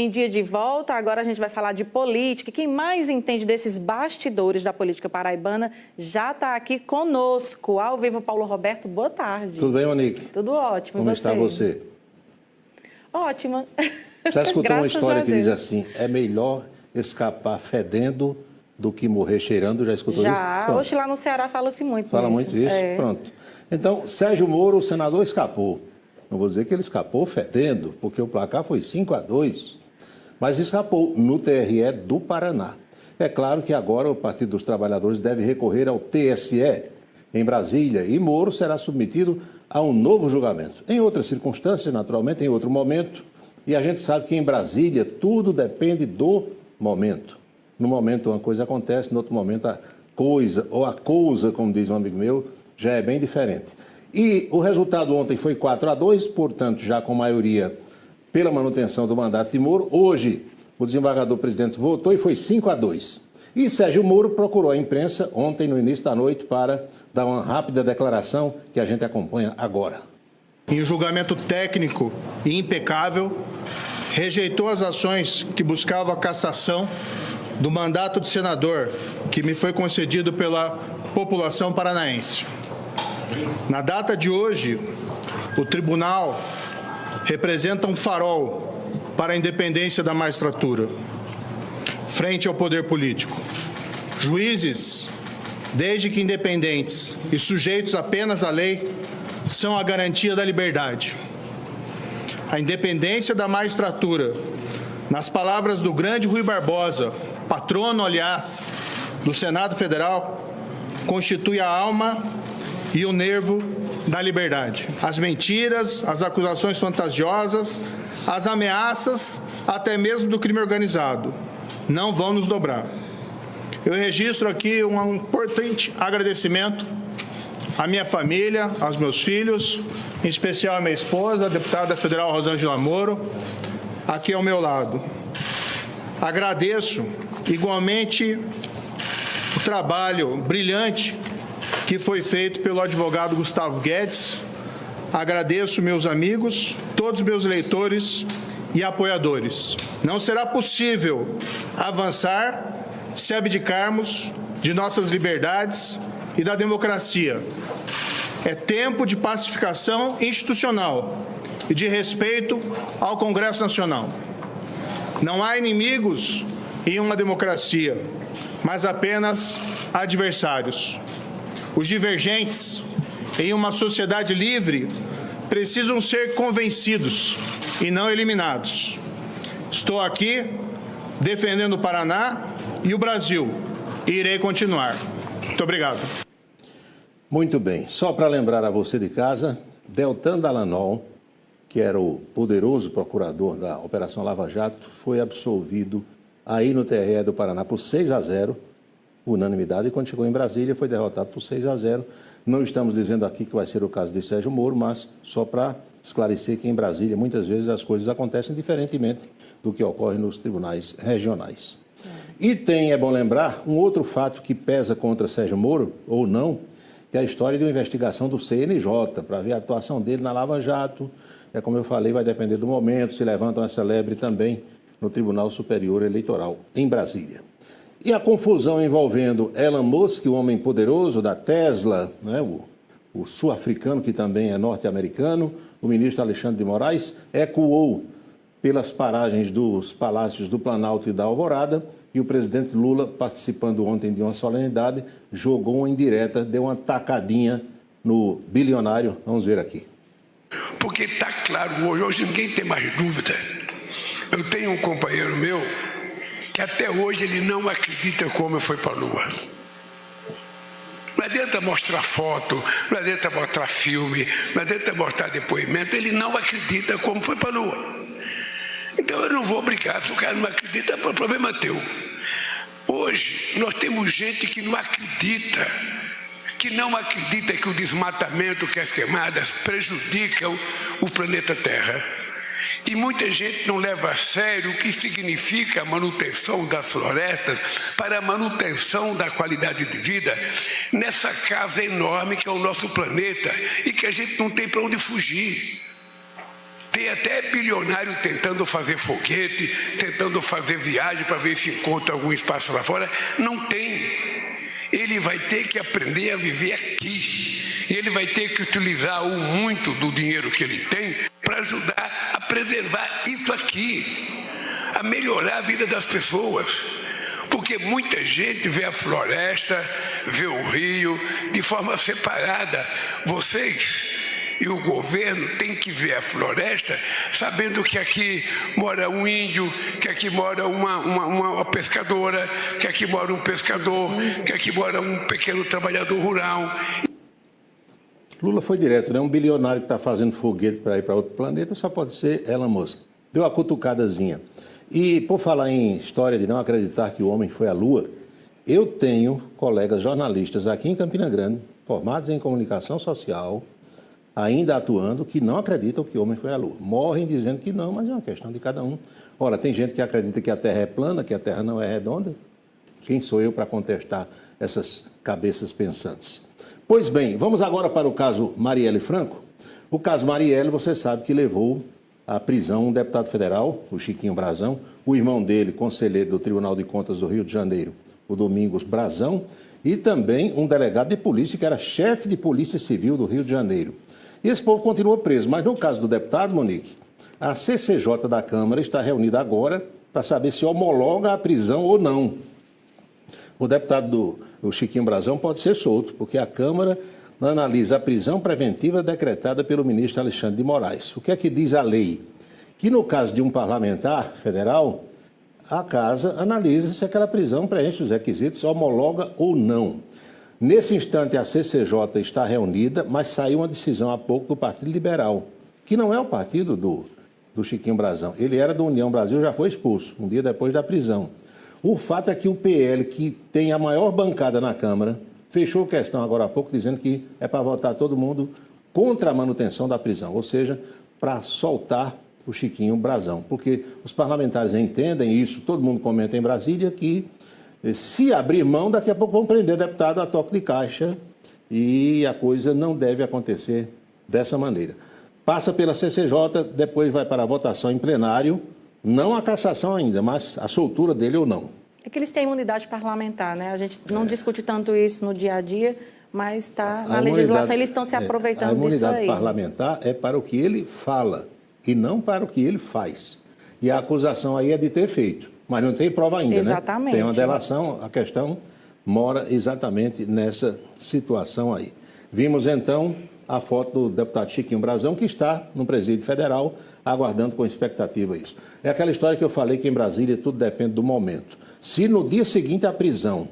Em dia de volta, agora a gente vai falar de política. Quem mais entende desses bastidores da política paraibana já está aqui conosco. Ao vivo, Paulo Roberto, boa tarde. Tudo bem, Monique? Tudo ótimo. Como está você? Ótima. Já escutou uma história que diz assim, é melhor escapar fedendo do que morrer cheirando? Já escutou isso? Já. Hoje lá no Ceará fala-se muito Fala muito isso? Pronto. Então, Sérgio Moro, o senador, escapou. Não vou dizer que ele escapou fedendo, porque o placar foi 5-2, mas escapou no TRE do Paraná. É claro que agora o Partido dos Trabalhadores deve recorrer ao TSE em Brasília e Moro será submetido a um novo julgamento. Em outras circunstâncias, naturalmente, em outro momento, e a gente sabe que em Brasília tudo depende do momento. No momento uma coisa acontece, no outro momento a coisa, ou a cousa, como diz um amigo meu, já é bem diferente. E o resultado ontem foi 4-2, portanto, já com maioria pela manutenção do mandato de Moro. Hoje, o desembargador presidente votou e foi 5-2. E Sérgio Moro procurou a imprensa ontem, no início da noite, para dar uma rápida declaração que a gente acompanha agora. Em um julgamento técnico e impecável, rejeitou as ações que buscavam a cassação do mandato de senador que me foi concedido pela população paranaense. Na data de hoje, o tribunal representa um farol para a independência da magistratura, frente ao poder político. Juízes, desde que independentes e sujeitos apenas à lei, são a garantia da liberdade. A independência da magistratura, nas palavras do grande Rui Barbosa, patrono, aliás, do Senado Federal, constitui a alma e o nervo da liberdade. As mentiras, as acusações fantasiosas, as ameaças, até mesmo do crime organizado, não vão nos dobrar. Eu registro aqui um importante agradecimento à minha família, aos meus filhos, em especial à minha esposa, a deputada federal Rosângela Moro, aqui ao meu lado. Agradeço igualmente o trabalho brilhante que foi feito pelo advogado Gustavo Guedes. Agradeço meus amigos, todos meus eleitores e apoiadores. Não será possível avançar se abdicarmos de nossas liberdades e da democracia. É tempo de pacificação institucional e de respeito ao Congresso Nacional. Não há inimigos em uma democracia, mas apenas adversários. Os divergentes em uma sociedade livre precisam ser convencidos e não eliminados. Estou aqui defendendo o Paraná e o Brasil e irei continuar. Muito obrigado. Muito bem. Só para lembrar a você de casa, Deltan Dallagnol, que era o poderoso procurador da Operação Lava Jato, foi absolvido aí no TRE do Paraná por 6-0, unanimidade, e quando chegou em Brasília foi derrotado por 6-0. Não estamos dizendo aqui que vai ser o caso de Sérgio Moro, mas só para esclarecer que em Brasília muitas vezes as coisas acontecem diferentemente do que ocorre nos tribunais regionais. E tem, é bom lembrar, um outro fato que pesa contra Sérgio Moro, ou não, que é a história de uma investigação do CNJ, para ver a atuação dele na Lava Jato. Como eu falei, vai depender do momento, se levanta uma celebre também no Tribunal Superior Eleitoral, em Brasília. E a confusão envolvendo Elon Musk, o homem poderoso da Tesla, né, o sul-africano, que também é norte-americano, o ministro Alexandre de Moraes, ecoou pelas paragens dos palácios do Planalto e da Alvorada, e o presidente Lula, participando ontem de uma solenidade, jogou uma indireta, deu uma tacadinha no bilionário. Vamos ver aqui. Porque está claro hoje ninguém tem mais dúvida. Eu tenho um companheiro meu que até hoje ele não acredita como eu fui para a Lua. Não adianta mostrar foto, não adianta mostrar filme, não adianta mostrar depoimento, ele não acredita como foi para a Lua. Então eu não vou brigar, se o cara não acredita, o problema é teu. Hoje nós temos gente que não acredita que o desmatamento, que as queimadas prejudicam o planeta Terra. E muita gente não leva a sério o que significa a manutenção das florestas para a manutenção da qualidade de vida nessa casa enorme que é o nosso planeta e que a gente não tem para onde fugir. Tem até bilionário tentando fazer foguete, tentando fazer viagem para ver se encontra algum espaço lá fora. Não tem. Ele vai ter que aprender a viver aqui. Ele vai ter que utilizar muito do dinheiro que ele tem para ajudar a preservar isso aqui, a melhorar a vida das pessoas. Porque muita gente vê a floresta, vê o rio de forma separada. Vocês e o governo têm que ver a floresta sabendo que aqui mora um índio, que aqui mora uma pescadora, que aqui mora um pescador, que aqui mora um pequeno trabalhador rural. Lula foi direto, né? Um bilionário que está fazendo foguete para ir para outro planeta só pode ser Elon Musk. Deu uma cutucadazinha. E, por falar em história de não acreditar que o homem foi à Lua, eu tenho colegas jornalistas aqui em Campina Grande, formados em comunicação social, ainda atuando, que não acreditam que o homem foi à Lua. Morrem dizendo que não, mas é uma questão de cada um. Ora, tem gente que acredita que a Terra é plana, que a Terra não é redonda. Quem sou eu para contestar essas cabeças pensantes? Pois bem, vamos agora para o caso Marielle Franco. O caso Marielle, você sabe que levou à prisão um deputado federal, o Chiquinho Brazão, o irmão dele, conselheiro do Tribunal de Contas do Rio de Janeiro, o Domingos Brazão, e também um delegado de polícia que era chefe de Polícia Civil do Rio de Janeiro. E esse povo continua preso, mas no caso do deputado, Monique, a CCJ da Câmara está reunida agora para saber se homologa a prisão ou não. O deputado do Chiquinho Brazão pode ser solto, porque a Câmara analisa a prisão preventiva decretada pelo ministro Alexandre de Moraes. O que é que diz a lei? Que no caso de um parlamentar federal, a Casa analisa se aquela prisão preenche os requisitos, homologa ou não. Nesse instante, a CCJ está reunida, mas saiu uma decisão há pouco do Partido Liberal, que não é o partido do Chiquinho Brazão. Ele era do União Brasil, já foi expulso, um dia depois da prisão. O fato é que o PL, que tem a maior bancada na Câmara, fechou questão agora há pouco, dizendo que é para votar todo mundo contra a manutenção da prisão, ou seja, para soltar o Chiquinho Brazão. Porque os parlamentares entendem isso, todo mundo comenta em Brasília, que se abrir mão, daqui a pouco vão prender deputado a toque de caixa e a coisa não deve acontecer dessa maneira. Passa pela CCJ, depois vai para a votação em plenário, não a cassação ainda, mas a soltura dele ou não. É que eles têm imunidade parlamentar, né? A gente não discute tanto isso no dia a dia, mas está na legislação, eles estão se aproveitando disso aí. A imunidade parlamentar é para o que ele fala e não para o que ele faz. E a acusação aí é de ter feito, mas não tem prova ainda, exatamente, né? Tem uma delação, a questão mora exatamente nessa situação aí. Vimos então a foto do deputado Chiquinho Brazão, que está no presídio federal, aguardando com expectativa isso. É aquela história que eu falei que em Brasília tudo depende do momento. Se no dia seguinte à prisão,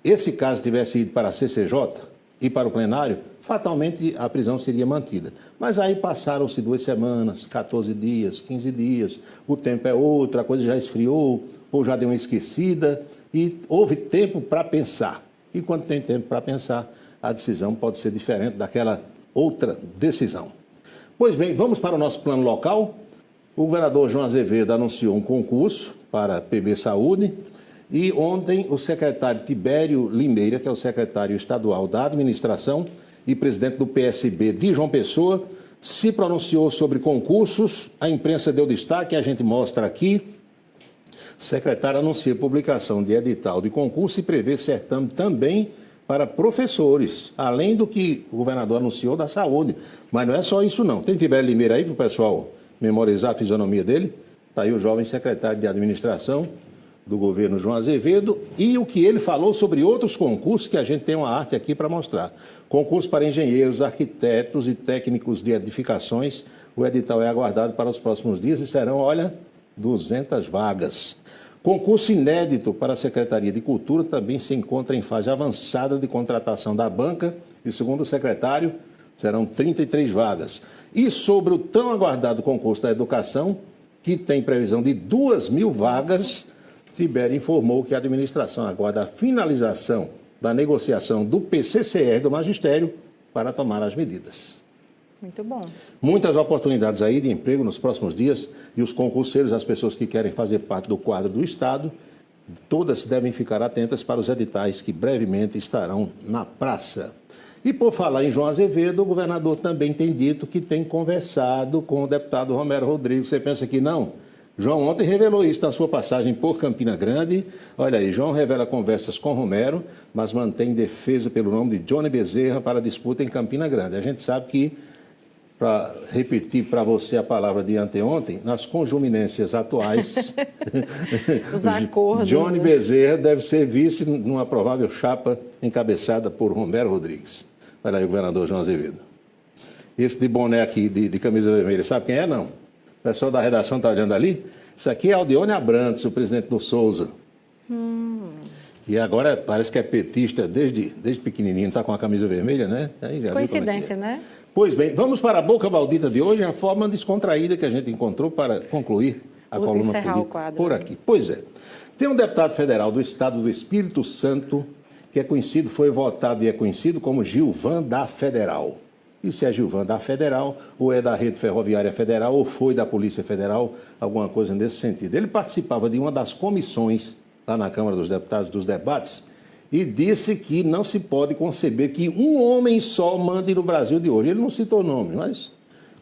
esse caso tivesse ido para a CCJ e para o plenário, fatalmente a prisão seria mantida. Mas aí passaram-se 2 semanas, 14 dias, 15 dias, o tempo é outro, a coisa já esfriou, ou já deu uma esquecida, e houve tempo para pensar. E quando tem tempo para pensar, a decisão pode ser diferente daquela outra decisão. Pois bem, vamos para o nosso plano local. O governador João Azevedo anunciou um concurso para PB Saúde e ontem o secretário Tibério Limeira, que é o secretário estadual da administração e presidente do PSB de João Pessoa, se pronunciou sobre concursos. A imprensa deu destaque, a gente mostra aqui. O secretário anuncia a publicação de edital de concurso e prevê certame também para professores, além do que o governador anunciou da saúde. Mas não é só isso não. Tem Tibério Limeira aí para o pessoal memorizar a fisionomia dele? Está aí o jovem secretário de administração do governo João Azevedo e o que ele falou sobre outros concursos que a gente tem uma arte aqui para mostrar. Concurso para engenheiros, arquitetos e técnicos de edificações. O edital é aguardado para os próximos dias e serão, olha, 200 vagas. Concurso inédito para a Secretaria de Cultura também se encontra em fase avançada de contratação da banca e, segundo o secretário, serão 33 vagas. E sobre o tão aguardado concurso da Educação, que tem previsão de 2.000 vagas, Tibério informou que a administração aguarda a finalização da negociação do PCCE do Magistério para tomar as medidas. Muito bom. Muitas oportunidades aí de emprego nos próximos dias e os concurseiros, as pessoas que querem fazer parte do quadro do Estado, todas devem ficar atentas para os editais que brevemente estarão na praça. E por falar em João Azevedo, o governador também tem dito que tem conversado com o deputado Romero Rodrigues. Você pensa que não? João ontem revelou isso na sua passagem por Campina Grande. Olha aí, João revela conversas com Romero, mas mantém defesa pelo nome de Johnny Bezerra para a disputa em Campina Grande. A gente sabe que, para repetir para você a palavra de anteontem, nas conjuminências atuais, os acordos, Johnny né? Bezerra deve ser vice numa provável chapa encabeçada por Romero Rodrigues. Olha aí o governador João Azevedo. Esse de boné aqui, de camisa vermelha, sabe quem é, não? O pessoal da redação está olhando ali. Isso aqui é Aldione Abrantes, o presidente do Souza. E agora parece que é petista desde pequenininho, está com a camisa vermelha, né? Aí já Coincidência, viu como é que é. né? Pois bem, vamos para a boca maldita de hoje, a forma descontraída que a gente encontrou para concluir a Vou coluna encerrar política o quadro, por né? aqui. Pois é. Tem um deputado federal do estado do Espírito Santo que é conhecido, foi votado e é conhecido como Gilvan da Federal. E se é Gilvan da Federal, ou é da Rede Ferroviária Federal, ou foi da Polícia Federal, alguma coisa nesse sentido. Ele participava de uma das comissões lá na Câmara dos Deputados, dos debates, e disse que não se pode conceber que um homem só mande no Brasil de hoje. Ele não citou nome, mas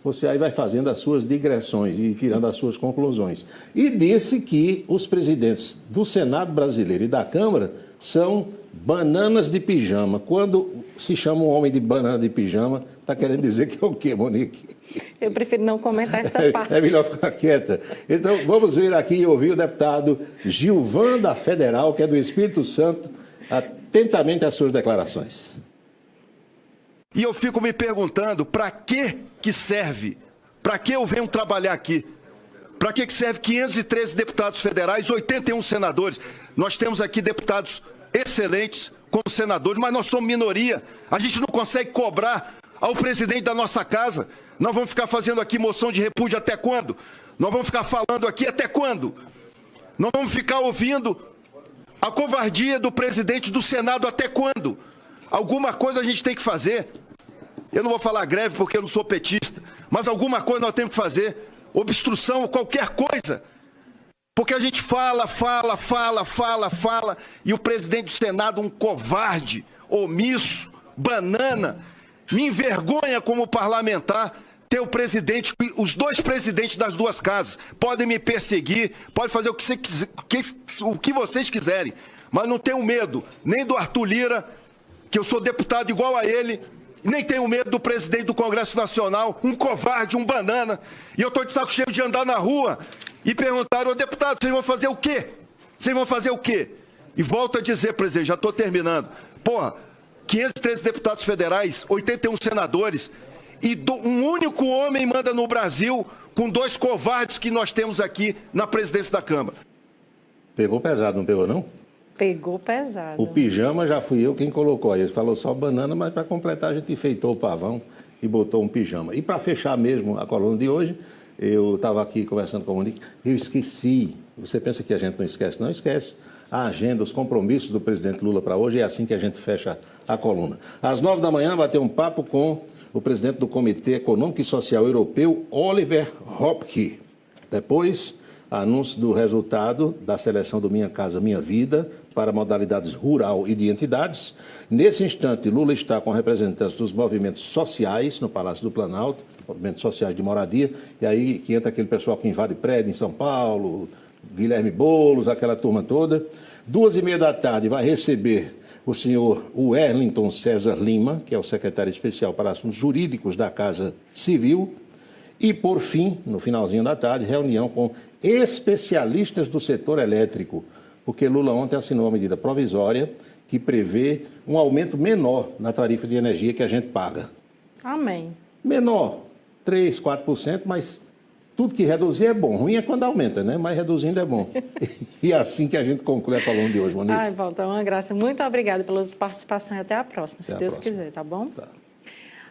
você aí vai fazendo as suas digressões e tirando as suas conclusões. E disse que os presidentes do Senado brasileiro e da Câmara são bananas de pijama. Quando se chama um homem de banana de pijama, está querendo dizer que é o quê, Monique? Eu prefiro não comentar essa parte. É melhor ficar quieta. Então, vamos ver aqui e ouvir o deputado Gilvan da Federal, que é do Espírito Santo, atentamente às suas declarações. E eu fico me perguntando, para que serve? Para que eu venho trabalhar aqui? Para que serve 513 deputados federais, 81 senadores? Nós temos aqui deputados excelentes como senadores, mas nós somos minoria. A gente não consegue cobrar ao presidente da nossa casa. Nós vamos ficar fazendo aqui moção de repúdio até quando? Nós vamos ficar falando aqui até quando? Nós vamos ficar ouvindo a covardia do presidente do Senado até quando? Alguma coisa a gente tem que fazer. Eu não vou falar greve porque eu não sou petista, mas alguma coisa nós temos que fazer. Obstrução, qualquer coisa. Porque a gente fala, e o presidente do Senado, um covarde, omisso, banana, me envergonha como parlamentar ter o presidente, os dois presidentes das duas casas. Podem me perseguir, podem fazer o que vocês quiserem, mas não tenho medo nem do Arthur Lira, que eu sou deputado igual a ele, nem tenho medo do presidente do Congresso Nacional, um covarde, um banana. E eu estou de saco cheio de andar na rua e perguntar, ô deputado, vocês vão fazer o quê? Vocês vão fazer o quê? E volto a dizer, presidente, já estou terminando. Porra, 513 deputados federais, 81 senadores, e um único homem manda no Brasil com dois covardes que nós temos aqui na presidência da Câmara. Pegou pesado, não pegou, não? Pegou pesado. O pijama já fui eu quem colocou aí. Ele falou só banana, mas para completar a gente enfeitou o pavão e botou um pijama. E para fechar mesmo a coluna de hoje, eu estava aqui conversando com a Monique, eu esqueci. Você pensa que a gente não esquece? Não esquece. A agenda, os compromissos do presidente Lula para hoje, é assim que a gente fecha a coluna. Às 9 da manhã vai ter um papo com o presidente do Comitê Econômico e Social Europeu, Oliver Hopke. Depois, anúncio do resultado da seleção do Minha Casa Minha Vida para modalidades rural e de entidades. Nesse instante, Lula está com representantes dos movimentos sociais no Palácio do Planalto, movimentos sociais de moradia, e aí que entra aquele pessoal que invade prédio em São Paulo, Guilherme Boulos, aquela turma toda. 2h30 da tarde vai receber o senhor Wellington César Lima, que é o secretário especial para assuntos jurídicos da Casa Civil. E, por fim, no finalzinho da tarde, reunião com especialistas do setor elétrico, porque Lula ontem assinou uma medida provisória que prevê um aumento menor na tarifa de energia que a gente paga. Amém. Menor, 3%, 4%, mas tudo que reduzir é bom. Ruim é quando aumenta, né? Mas reduzindo é bom. E é assim que a gente conclui a coluna de hoje, Monique. Ai, Walter, uma graça. Muito obrigada pela participação e até a próxima, se Até a Deus próxima. quiser, tá bom? Tá.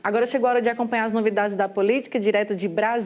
Agora chegou a hora de acompanhar as novidades da política, direto de Brasília.